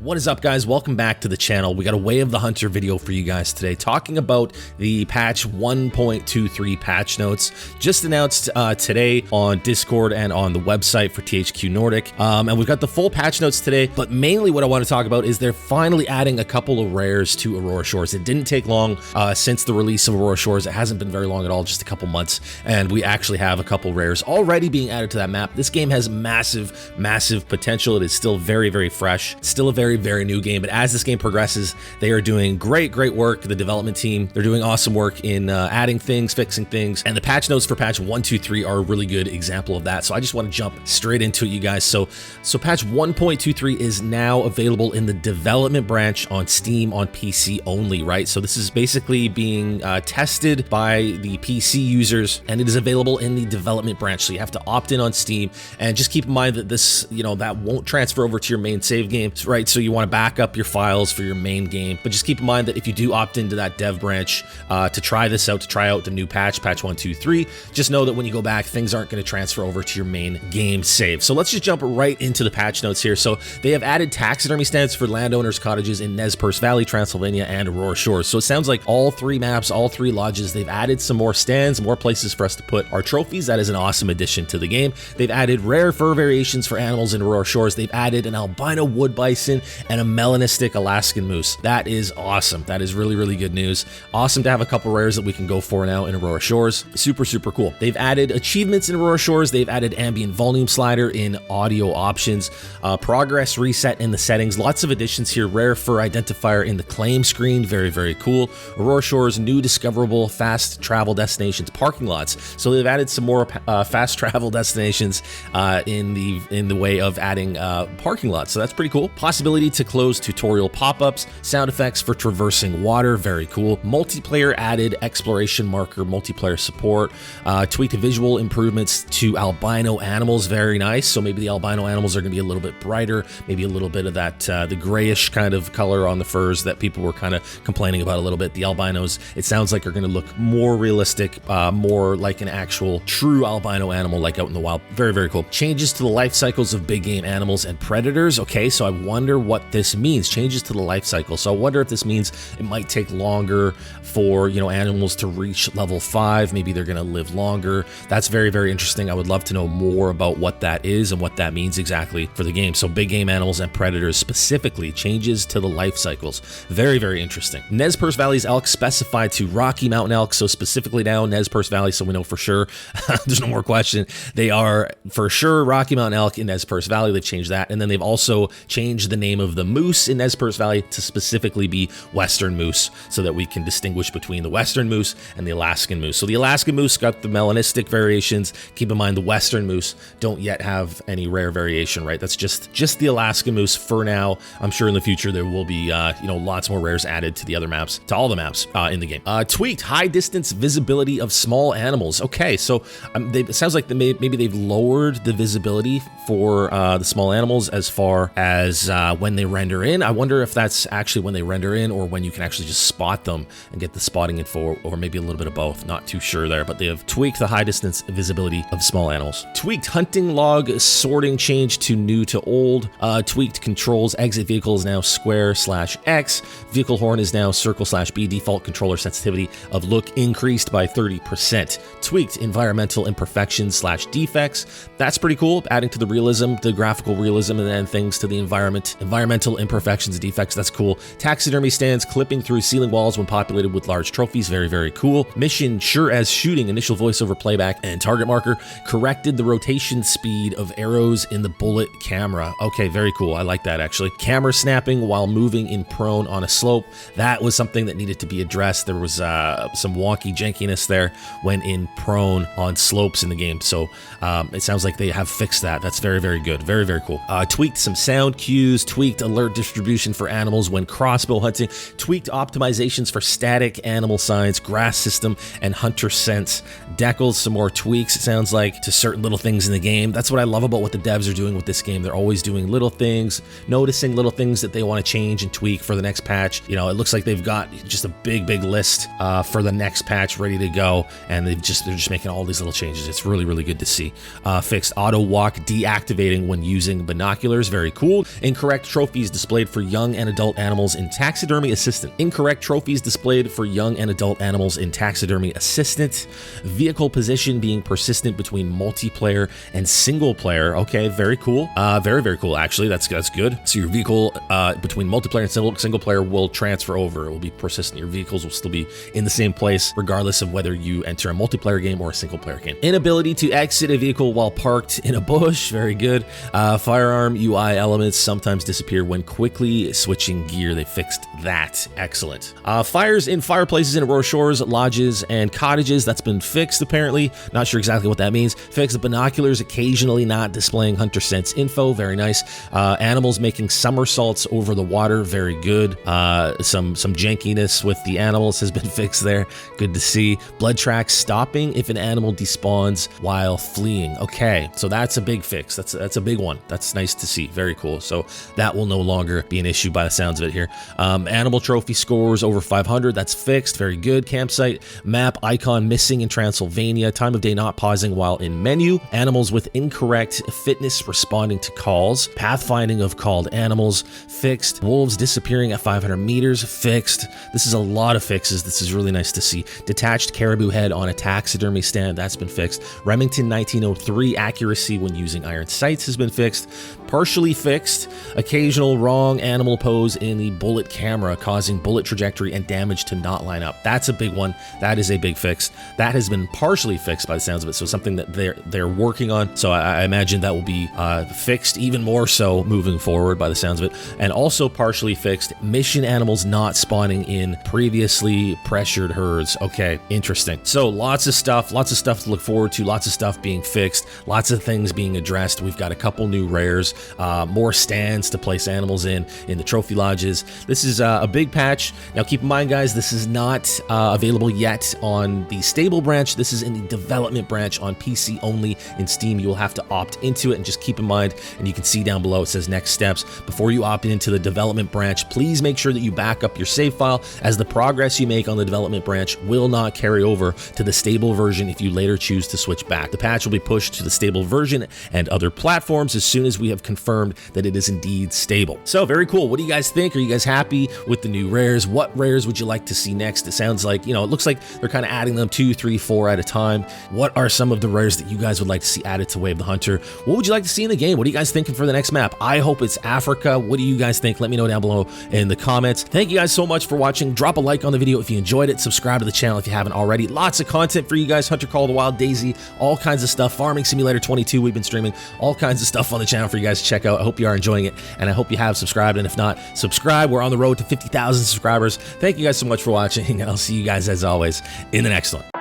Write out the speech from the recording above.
What is up, guys? Welcome back to the channel. We got a Way of the Hunter video for you guys today, talking about the patch 1.23 patch notes just announced today on Discord and on the website for THQ Nordic. And we've got the full patch notes today, but mainly what I want to talk about is they're finally adding a couple of rares to Aurora Shores. It didn't take long since the release of Aurora Shores. It hasn't been very long at all, just a couple months, and we actually have a couple rares already being added to that map. This game has massive, massive potential. It is still very, very fresh. It's still a very, very new game, but as this game progresses, they are doing great work. The development team, they're doing awesome work in adding things, fixing things, and the patch notes for patch 1.23 are a really good example of that. So I just want to jump straight into it, you guys. So patch 1.23 is now available in the development branch on Steam on PC only, right? So this is basically being tested by the PC users, and it is available in the development branch. So you have to opt in on Steam, and just keep in mind that this, that won't transfer over to your main save game, right? So you want to back up your files for your main game, but just keep in mind that if you do opt into that dev branch to try this out, to try out the new patch 1.23, just know that when you go back, things aren't going to transfer over to your main game save. So let's just jump right into the patch notes here. So they have added taxidermy stands for landowners' cottages in Nez Perce Valley, Transylvania, and Aurora Shores. So it sounds like all three maps, all three lodges, they've added some more stands, more places for us to put our trophies. That is an awesome addition to the game. They've added rare fur variations for animals in Aurora Shores. They've added an albino wood bison and a melanistic Alaskan moose. That is awesome. That is really good news. Awesome to have a couple rares that we can go for now in Aurora Shores. Super cool. They've added achievements in Aurora Shores. They've added ambient volume slider in audio options, progress reset in the settings. Lots of additions here. Rare fur identifier in the claim screen. Very cool. Aurora Shores new discoverable fast travel destinations parking lots. So they've added some more fast travel destinations in the way of adding parking lots. So that's pretty cool. Possibility to close tutorial pop-ups, sound effects for traversing water, very cool. Multiplayer added exploration marker, multiplayer support, tweaked visual improvements to albino animals, very nice. So maybe the albino animals are going to be a little bit brighter, maybe a little bit of that the grayish kind of color on the furs that people were kind of complaining about a little bit. The albinos, it sounds like, are going to look more realistic, more like an actual true albino animal like out in the wild. Very cool. Changes to the life cycles of big game animals and predators. Okay, so I wonder what this means. Changes to the life cycle. So I wonder if this means it might take longer for, animals to reach level 5. Maybe they're going to live longer. That's very interesting. I would love to know more about what that is and what that means exactly for the game. So big game animals and predators specifically, changes to the life cycles. Very interesting. Nez Perce Valley's elk specified to Rocky Mountain elk. So specifically now Nez Perce Valley, so we know for sure. There's no more question. They are for sure Rocky Mountain elk in Nez Perce Valley. They've changed that. And then they've also changed the name of the moose in Nez Perce Valley to specifically be Western moose, so that we can distinguish between the Western moose and the Alaskan moose. So the Alaskan moose got the melanistic variations. Keep in mind the Western moose don't yet have any rare variation, right? That's just the Alaskan moose for now. I'm sure in the future there will be lots more rares added to the other maps, to all the maps in the game. Tweaked high distance visibility of small animals. Okay, so it sounds like maybe they've lowered the visibility for the small animals as far as when they render in. I wonder if that's actually when they render in or when you can actually just spot them and get the spotting info, or maybe a little bit of both. Not too sure there, but they have tweaked the high distance visibility of small animals. Tweaked hunting log sorting change to new to old. Tweaked controls, exit vehicle is now square/X. Vehicle horn is now circle/B. Default controller sensitivity of look increased by 30%. Tweaked environmental imperfections/defects. That's pretty cool. Adding to the realism, the graphical realism, and then things to the environment. Environmental imperfections, defects, that's cool. Taxidermy stands clipping through ceiling walls when populated with large trophies, very cool. Mission sure as shooting, initial voiceover playback and target marker. Corrected the rotation speed of arrows in the bullet camera. Okay, very cool. I like that actually. Camera snapping while moving in prone on a slope. That was something that needed to be addressed. There was some wonky jankiness there when in prone on slopes in the game. So it sounds like they have fixed that. That's very good. Very cool. Tweaked some sound cues, tweaked alert distribution for animals when crossbow hunting, tweaked optimizations for static animal signs, grass system, and hunter sense. Decals, some more tweaks, it sounds like, to certain little things in the game. That's what I love about what the devs are doing with this game. They're always doing little things, noticing little things that they want to change and tweak for the next patch. It looks like they've got just a big list for the next patch ready to go, and they're just making all these little changes. It's really good to see. Fixed auto walk deactivating when using binoculars, very cool. Incorrect Incorrect trophies displayed for young and adult animals in Taxidermy Assistant. Incorrect trophies displayed for young and adult animals in Taxidermy Assistant. Vehicle position being persistent between multiplayer and single player. Okay, very cool. Very cool, actually. That's good. So your vehicle between multiplayer and single player will transfer over. It will be persistent. Your vehicles will still be in the same place, regardless of whether you enter a multiplayer game or a single player game. Inability to exit a vehicle while parked in a bush. Very good. Firearm UI elements sometimes disappear when quickly switching gear. They fixed that. Excellent. Fires in fireplaces in Aurora Shores, lodges, and cottages. That's been fixed, apparently. Not sure exactly what that means. Fixed binoculars occasionally not displaying hunter sense info. Very nice. Animals making somersaults over the water. Very good. Some jankiness with the animals has been fixed there. Good to see. Blood tracks stopping if an animal despawns while fleeing. Okay, so that's a big fix. That's a big one. That's nice to see. Very cool. So that will no longer be an issue by the sounds of it here. Animal trophy scores over 500. That's fixed. Very good. Campsite map icon missing in Transylvania. Time of day not pausing while in menu. Animals with incorrect fitness responding to calls. Pathfinding of called animals. Fixed. Wolves disappearing at 500 meters. Fixed. This is a lot of fixes. This is really nice to see. Detached caribou head on a taxidermy stand. That's been fixed. Remington 1903 accuracy when using iron sights has been fixed. Partially fixed. Occasional wrong animal pose in the bullet camera causing bullet trajectory and damage to not line up. That's a big one. That is a big fix. That has been partially fixed by the sounds of it. So something that they're working on. So I imagine that will be fixed even more so moving forward by the sounds of it. And also partially fixed, mission animals not spawning in previously pressured herds. Okay, interesting. So lots of stuff to look forward to, lots of stuff being fixed, lots of things being addressed. We've got a couple new rares, more stands to place animals in the trophy lodges. This is a big patch. Now keep in mind, guys, this is not available yet on the stable branch. This is in the development branch on PC only. In Steam, you will have to opt into it, and just keep in mind, and you can see down below, it says next steps. Before you opt into the development branch, please make sure that you back up your save file, as the progress you make on the development branch will not carry over to the stable version if you later choose to switch back. The patch will be pushed to the stable version and other platforms as soon as we have confirmed that it is indeed stable. So very cool. What do you guys think? Are you guys happy with the new rares? What rares would you like to see next? It sounds like, it looks like they're kind of adding them 2, 3, 4 at a time. What are some of the rares that you guys would like to see added to Way of the Hunter? What would you like to see in the game? What are you guys thinking for the next map? I hope it's Africa. What do you guys think? Let me know down below in the comments. Thank you guys so much for watching. Drop a like on the video if you enjoyed it. Subscribe to the channel if you haven't already. Lots of content for you guys. Hunter Call of the Wild, Daisy, all kinds of stuff. Farming Simulator 22, we've been streaming all kinds of stuff on the channel for you guys to check out. I hope you are enjoying it, and I hope you have subscribed, and if not, subscribe. We're on the road to 50,000 subscribers. Thank you guys so much for watching, and I'll see you guys as always in the next one.